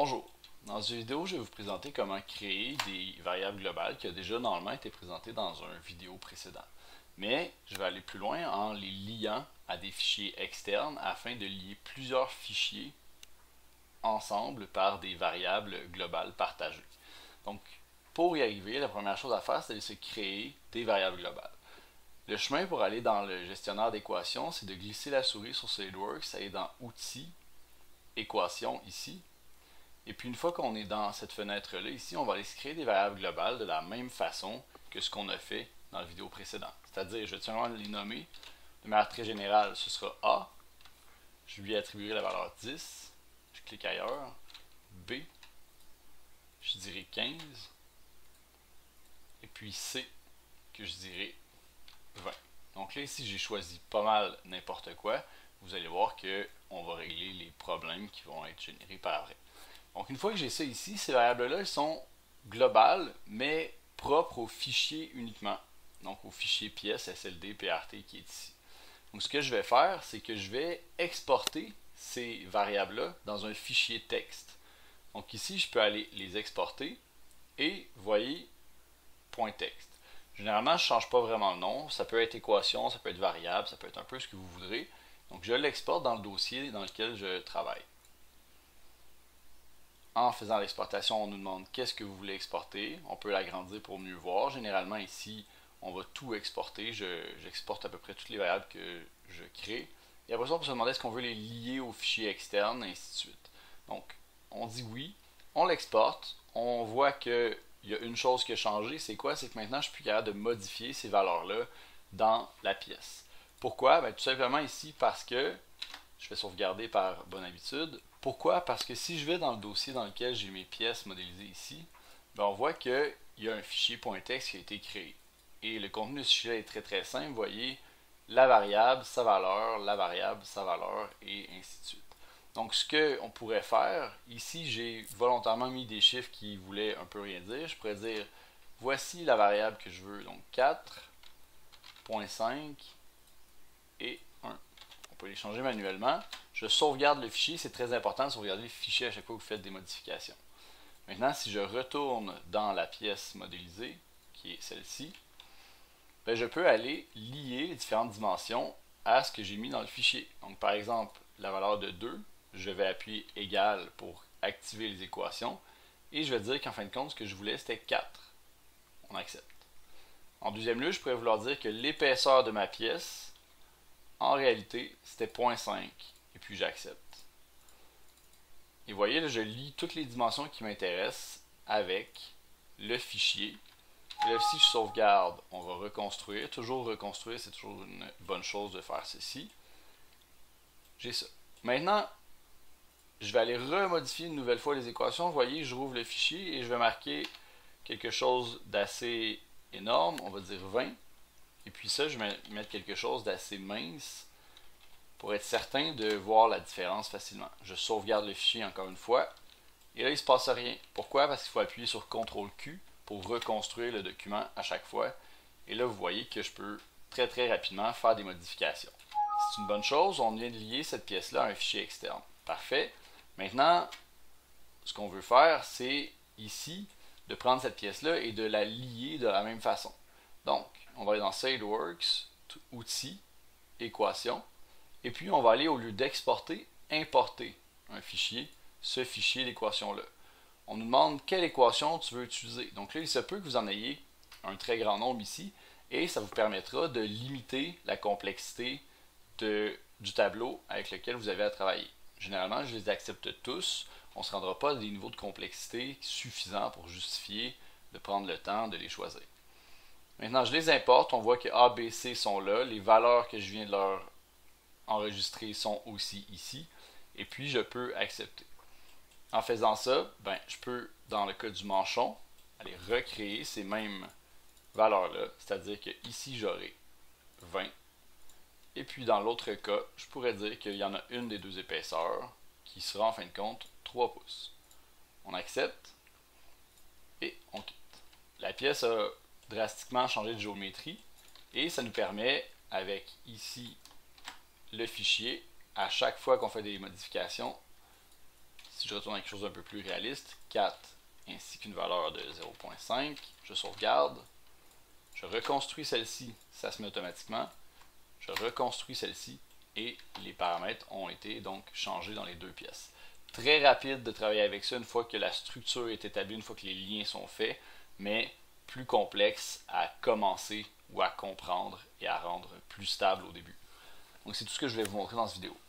Bonjour, dans cette vidéo, je vais vous présenter comment créer des variables globales qui a déjà normalement été présentées dans une vidéo précédente. Mais je vais aller plus loin en les liant à des fichiers externes afin de lier plusieurs fichiers ensemble par des variables globales partagées. Donc, pour y arriver, la première chose à faire, c'est de se créer des variables globales. Le chemin pour aller dans le gestionnaire d'équations, c'est de glisser la souris sur SolidWorks, aller dans Outils, Équations ici. Et puis une fois qu'on est dans cette fenêtre-là, ici, on va aller se créer des variables globales de la même façon que ce qu'on a fait dans la vidéo précédente. C'est-à-dire, je vais tout simplement les nommer de manière très générale. Ce sera A, je lui attribuerai la valeur 10, je clique ailleurs, B, je dirais 15, et puis C, que je dirais 20. Donc là, ici, j'ai choisi pas mal n'importe quoi. Vous allez voir qu'on va régler les problèmes qui vont être générés par après. Donc une fois que j'ai ça ici, ces variables-là, elles sont globales, mais propres au fichier uniquement. Donc au fichier pièce, SLD, PRT qui est ici. Donc ce que je vais faire, c'est que je vais exporter ces variables-là dans un fichier texte. Donc ici, je peux aller les exporter et, vous voyez, point texte. Généralement, je ne change pas vraiment le nom. Ça peut être équation, ça peut être variable, ça peut être un peu ce que vous voudrez. Donc je l'exporte dans le dossier dans lequel je travaille. En faisant l'exportation, on nous demande qu'est-ce que vous voulez exporter. On peut l'agrandir pour mieux voir. Généralement, ici, on va tout exporter. J'exporte à peu près toutes les variables que je crée. Et après ça, on peut se demander est-ce qu'on veut les lier au fichier externe, et ainsi de suite. Donc, on dit oui. On l'exporte. On voit qu'il y a une chose qui a changé. C'est quoi? C'est que maintenant, je suis plus capable de modifier ces valeurs-là dans la pièce. Pourquoi? Tout simplement ici parce que je vais sauvegarder par bonne habitude. Pourquoi? Parce que si je vais dans le dossier dans lequel j'ai mes pièces modélisées ici, on voit qu'il y a un fichier .text qui a été créé. Et le contenu de ce fichier est très simple. Vous voyez la variable, sa valeur, la variable, sa valeur, et ainsi de suite. Donc ce qu'on pourrait faire, ici j'ai volontairement mis des chiffres qui voulaient un peu rien dire. Je pourrais dire, voici la variable que je veux, donc 4.5 et 1. On peut les changer manuellement. Je sauvegarde le fichier, c'est très important de sauvegarder le fichier à chaque fois que vous faites des modifications. Maintenant, si je retourne dans la pièce modélisée, qui est celle-ci, je peux aller lier les différentes dimensions à ce que j'ai mis dans le fichier. Donc par exemple, la valeur de 2, je vais appuyer égal pour activer les équations, et je vais dire qu'en fin de compte, ce que je voulais, c'était 4. On accepte. En deuxième lieu, je pourrais vouloir dire que l'épaisseur de ma pièce, en réalité, c'était 0.5. Et puis j'accepte. Et vous voyez, là, je lis toutes les dimensions qui m'intéressent avec le fichier. Et là, si je sauvegarde, on va reconstruire. Toujours reconstruire, c'est toujours une bonne chose de faire ceci. J'ai ça. Maintenant, je vais aller remodifier une nouvelle fois les équations. Vous voyez, je rouvre le fichier et je vais marquer quelque chose d'assez énorme. On va dire 20. Et puis ça, je vais mettre quelque chose d'assez mince pour être certain de voir la différence facilement. Je sauvegarde le fichier encore une fois. Et là, il ne se passe rien. Pourquoi? Parce qu'il faut appuyer sur CTRL-Q pour reconstruire le document à chaque fois. Et là, vous voyez que je peux très rapidement faire des modifications. C'est une bonne chose. On vient de lier cette pièce-là à un fichier externe. Parfait. Maintenant, ce qu'on veut faire, c'est ici de prendre cette pièce-là et de la lier de la même façon. Donc, on va aller dans SolidWorks, Outils, Équations. Et puis, on va aller, au lieu d'exporter, importer un fichier, ce fichier d'équation-là. On nous demande quelle équation tu veux utiliser. Donc là, il se peut que vous en ayez un très grand nombre ici, et ça vous permettra de limiter la complexité du tableau avec lequel vous avez à travailler. Généralement, je les accepte tous. On ne se rendra pas à des niveaux de complexité suffisants pour justifier de prendre le temps de les choisir. Maintenant, je les importe. On voit que A, B, C sont là. Les valeurs que je viens de leur enregistrées sont aussi ici. Et puis, je peux accepter. En faisant ça, je peux, dans le cas du manchon, aller recréer ces mêmes valeurs-là. C'est-à-dire que ici, j'aurai 20. Et puis, dans l'autre cas, je pourrais dire qu'il y en a une des deux épaisseurs qui sera, en fin de compte, 3 pouces. On accepte et on quitte. La pièce a drastiquement changé de géométrie et ça nous permet, avec ici le fichier, à chaque fois qu'on fait des modifications, Si je retourne à quelque chose d'un peu plus réaliste, 4 ainsi qu'une valeur de 0.5, je sauvegarde, je reconstruis celle-ci, ça se met automatiquement, je reconstruis celle-ci et les paramètres ont été donc changés dans les deux pièces. Très rapide de travailler avec ça une fois que la structure est établie, une fois que les liens sont faits, mais plus complexe à commencer ou à comprendre et à rendre plus stable au début. Donc c'est tout ce que je vais vous montrer dans cette vidéo.